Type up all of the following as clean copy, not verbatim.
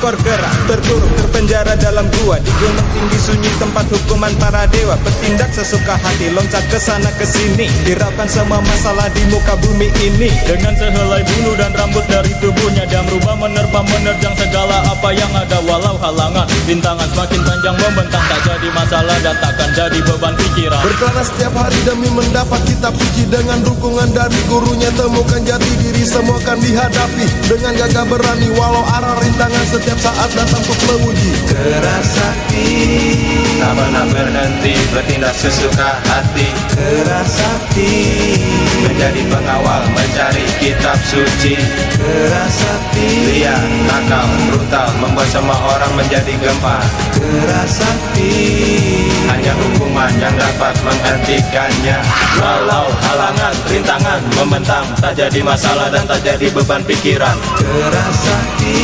Seekor kera terkurung terpenjara dalam gua, di gunung tinggi sunyi tempat hukuman para dewa. Bertindak sesuka hati, loncat ke sana ke sini, hiraukan semua masalah di muka bumi ini. Dengan sehelai bulu dan rambut dari tubuhnya, dia merubah menerpa menerjang segala apa yang ada. Walau halangan rintangan semakin panjang membentang, tak jadi masalah dan takkan jadi beban pikiran. Berkelana setiap hari demi mendapat kitab suci, dengan dukungan dari gurunya temukan jati diri. Semua kan dihadapi dengan gagah berani, walau arah rintangan setiap saat datang untuk menguji. Keras sakti, tak pernah berhenti, bertindak sesuka hati. Keras sakti, menjadi pengawal, mencari kitab suci. Keras sakti, liar, nakal, brutal, membuat semua orang menjadi gempar. Keras sakti, hanya hukuman yang dapat menghentikannya. Walau halangan, rintangan membentang, tak jadi masalah dan tak jadi beban pikiran. Keras sakti,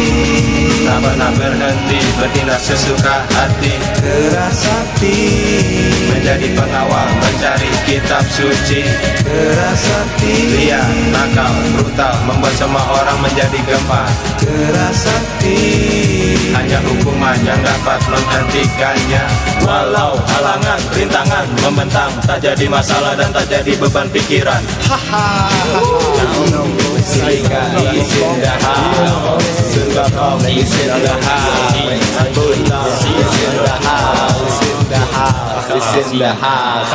tak pernah berhenti, bertindak sesuka hati. Keras sakti, menjadi pengawal, mencari kitab suci. Keras sakti, liar, nakal, brutal, membuat semua orang menjadi gempar. Keras sakti, hanya hukuman yang dapat menghentikannya. Walau halangan, rintangan membentang, tak jadi masalah dan tak jadi beban pikiran. Silika is in the house, Surga Pom is in the house, Buddha is in the house, is in the house.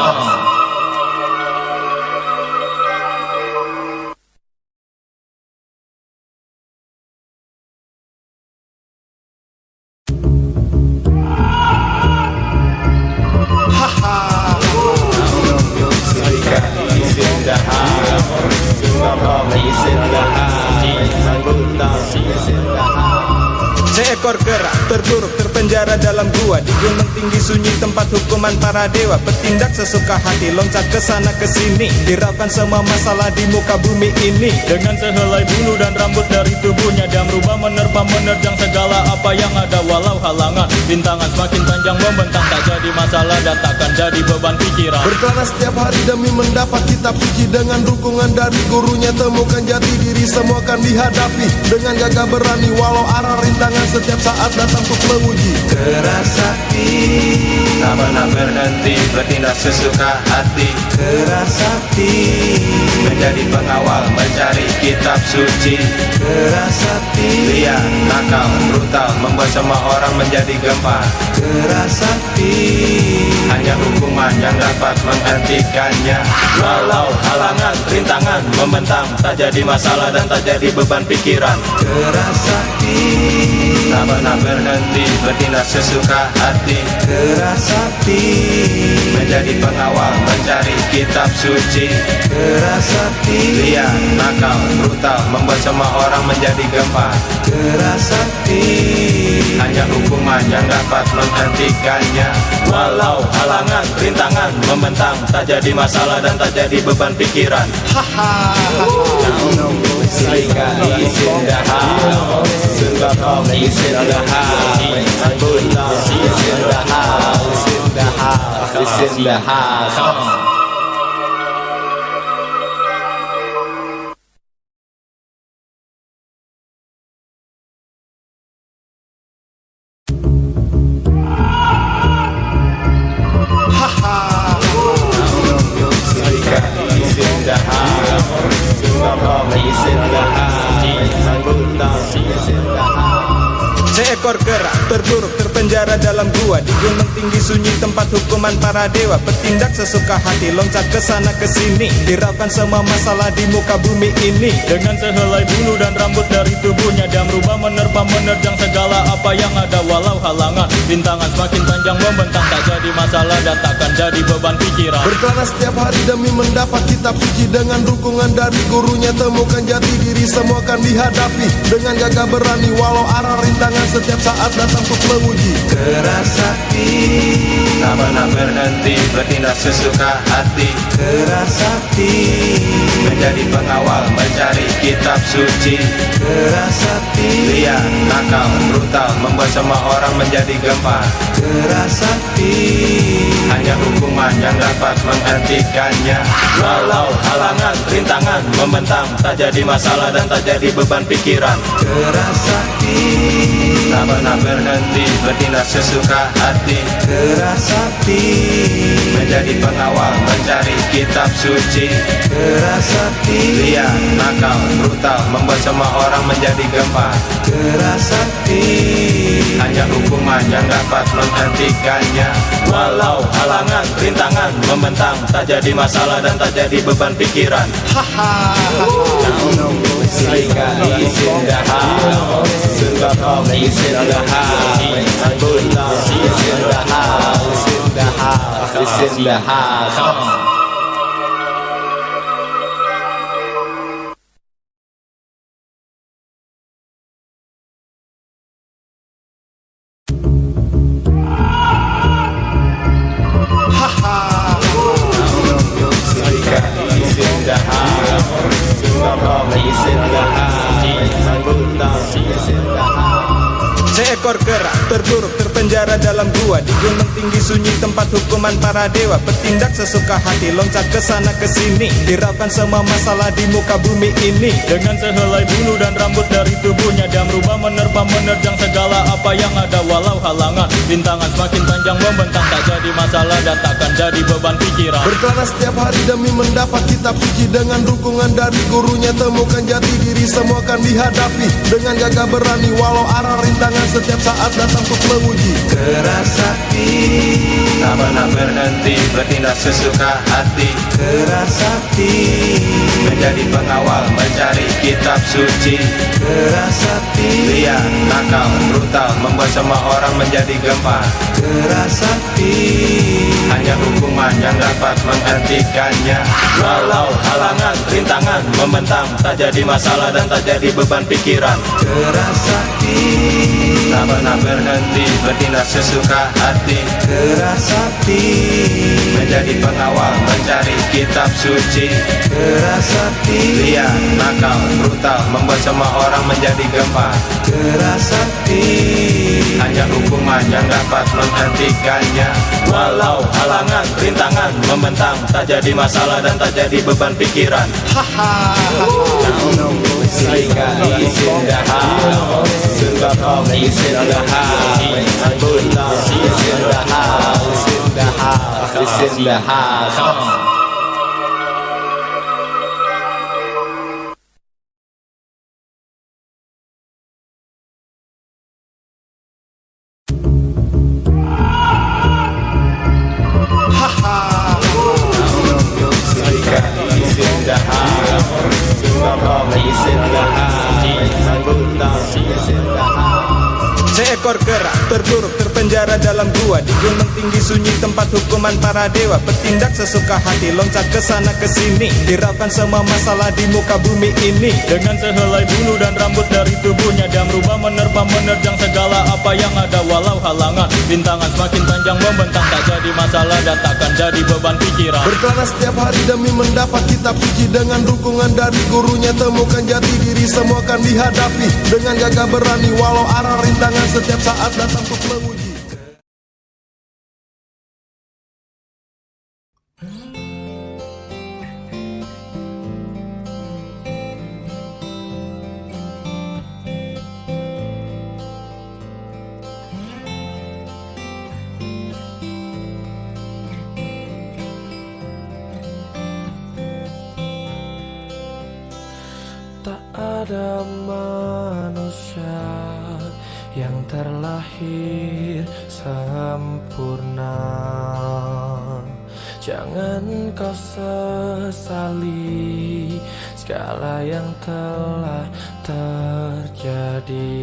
Seekor kera terkurung terpenjara dalam gua, di gunung tinggi sunyi tempat hukuman para dewa. Bertindak sesuka hati, loncat ke sana ke sini, hiraukan semua masalah di muka bumi ini. Dengan sehelai bulu dan rambut dari tubuhnya, dia merubah menerpa menerjang segala apa yang ada. Walau halangan rintangan semakin panjang membentang, tak jadi masalah dan takkan jadi beban pikiran. Berkelana setiap hari demi mendapat kitab suci, dengan dukungan dari gurunya temukan jati diri. Semua kan dihadapi dengan gagah berani, walau arah rintangan setiap saat datang untuk menguji. Keras sakti, tak pernah berhenti, bertindak sesuka hati. Keras sakti, menjadi pengawal, mencari kitab suci. Keras sakti, liar, nakal, brutal, membuat semua orang menjadi gempar. Keras sakti, hanya hukuman yang dapat menghentikannya. Walau halangan, rintangan membentang, tak jadi masalah dan tak jadi beban pikiran. Keras sakti, tak pernah berhenti, bertindak sesuka hati. Keras sakti, menjadi pengawal, mencari kitab suci. Keras sakti, liar, nakal, brutal, membuat semua orang menjadi gempar. Keras sakti, hanya hukuman yang dapat menghentikannya. Walau halangan, rintangan membentang, tak jadi masalah dan tak jadi beban pikiran. Silika is in the house, Surga Pom is in the house, Buddha is in the house, is in the house. Seekor kera terkurung terpenjara dalam gua, di gunung tinggi sunyi tempat hukuman para dewa. Bertindak sesuka hati, loncat ke sana ke sini, hiraukan semua masalah di muka bumi ini. Dengan sehelai bulu dan rambut dari tubuhnya, dia merubah menerpa menerjang segala apa yang ada. Walau halangan rintangan semakin panjang membentang, tak jadi masalah dan takkan jadi beban pikiran. Berkelana setiap hari demi mendapat kitab suci, dengan dukungan dari gurunya temukan jati diri. Semua kan dihadapi dengan gagah berani, walau arah rintangan setiap saat datang untuk menguji. Keras sakti, tak pernah berhenti bertindak sesuka hati. Keras hati Menjadi pengawal mencari kitab suci. Keras hati Liar, nakal, brutal, membuat semua orang menjadi gempar. Keras hati Hanya hukuman yang dapat menghentikannya. Walau halangan, rintangan membentang, tak jadi masalah dan tak jadi beban pikiran. Keras hati Tak pernah berhenti bertindak sesuka hati. Keras hati Menjadi pengawal mencari kitab suci. Keras hati Liar, nakal, brutal, membuat semua orang menjadi gempar. Keras hati Hanya hukuman yang dapat menghentikannya. Walau halangan, rintangan membentang, tak jadi masalah dan tak jadi beban pikiran. Sika is in the house, Sugar Pop is in the house, Buddha is in the house, is in the house. Seekor kera terburuk terpenjara dalam gua di gunung tinggi sunyi tempat hukuman para dewa. Bertindak sesuka hati, loncat ke sana ke sini, hiraukan semua masalah di muka bumi ini. Dengan sehelai bulu dan rambut dari tubuhnya, dia merubah menerpa menerjang segala apa yang ada. Walau halangan, rintangan semakin panjang membentang, tak jadi masalah dan takkan jadi beban pikiran. Berkelana setiap hari demi mendapat kitab suci. Dengan dukungan dari gurunya temukan jati diri, semua akan dihadapi dengan gagah berani. Walau arah rintangan setiap saat datang untuk menguji. Keras hati Tak pernah berhenti bertindak sesuka hati. Keras hati Menjadi pengawal mencari kitab suci. Keras hati Liar, nakal, brutal, membuat semua orang menjadi gempar. Keras hati Hanya hukuman yang dapat menghentikannya. Walau halangan, rintangan membentang, tak jadi masalah dan tak jadi beban pikiran. Keras hati Tak pernah berhenti bertindak sesuka hati. Keras hati Menjadi pengawal mencari kitab suci. Keras hati Liar, nakal, brutal, membuat semua orang menjadi gempar. Keras hati Hanya hukuman yang dapat menghentikannya. Walau halangan, rintangan membentang, tak jadi masalah dan tak jadi beban pikiran. Sika is in the house, Sugar Pop is in the house, Buddha is in the house, is in the house. Seekor kera terburuk terpenjara dalam gua di gunung tinggi sunyi tempat hukuman para dewa. Bertindak sesuka hati, loncat ke sana ke sini, hiraukan semua masalah di muka bumi ini. Dengan sehelai bulu dan rambut dari tubuhnya, dia merubah menerpa menerjang segala apa yang ada. Walau halangan, rintangan semakin panjang membentang, tak jadi masalah dan takkan jadi beban pikiran. Berkelana setiap hari demi mendapat kitab suci. Dengan dukungan dari gurunya temukan jati diri, semua akan dihadapi dengan gagah berani. Walau arah rintangan setiap saat datang untuk menguji. Tak ada manusia yang terlahir sempurna. Jangan kau sesali segala yang telah terjadi.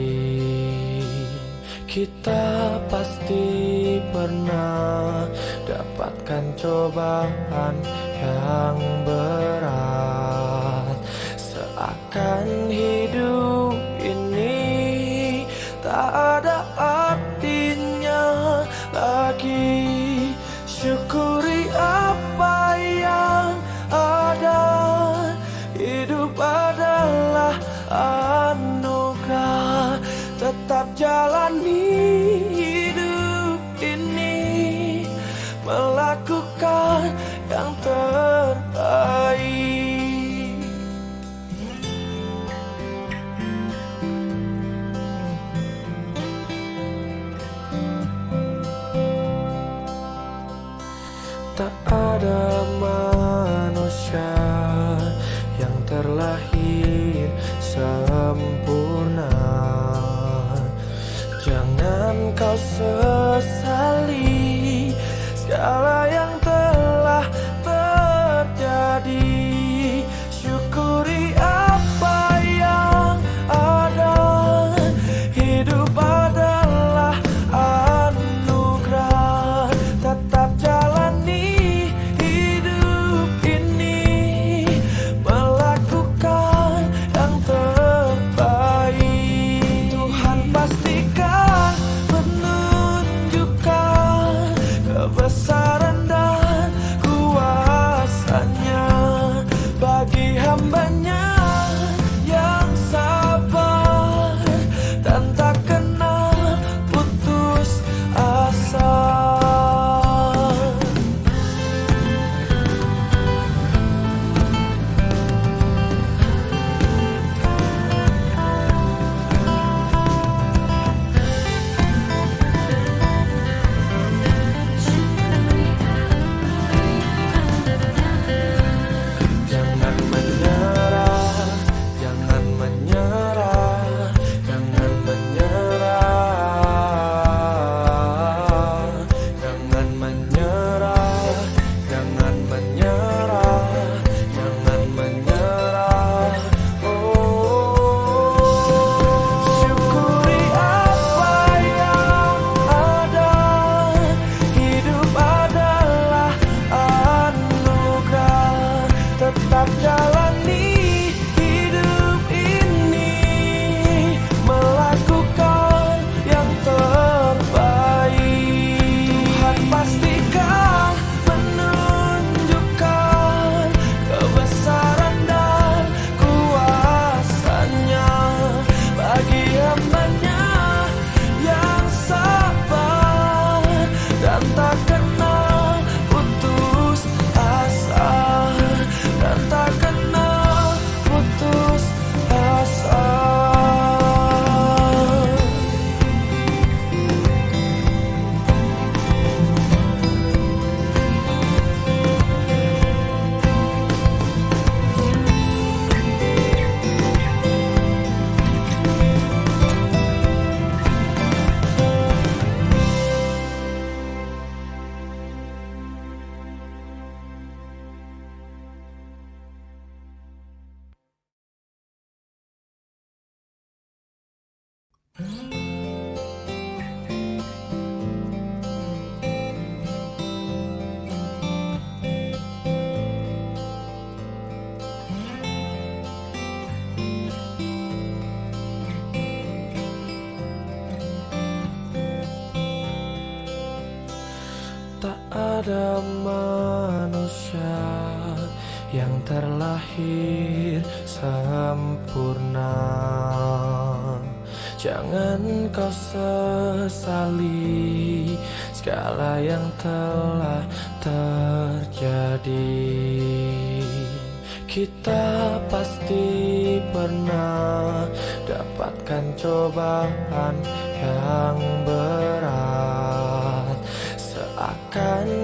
Kita pasti pernah dapatkan cobaan yang berat. Seakan hidup ini tak ada artinya lagi. Tak ada manusia yang terlahir sempurna. Jangan kau sesali segala yang telah terjadi. Syukuri apa yang ada. Hidup adalah anugerah. Tetap jalani hidup ini, melakukan yang terbaik. Tuhan pastikan menunjukkan kebesaran dan kuasanya bagi hambanya yang sabar dan tak kenal putus asa. Jangan menyerah, jangan menyerah, jangan menyerah. Jangan menyerah, jangan menyerah, jangan menyerah. Oh, syukuri apa yang ada. Hidup adalah anugerah. Tetap jalani hidup ini, melakukan yang terbaik. Tuhan pastikan menunjukkan kebesaran dan kuasanya bagi hambanya yang sabar dan tak kenal putus asa, dan tak kenal putus asa. Tak ada manusia yang terlahir sempurna. Jangan kau sesali segala yang telah terjadi. Kita pasti pernah dapatkan cobaan yang berat. Seakan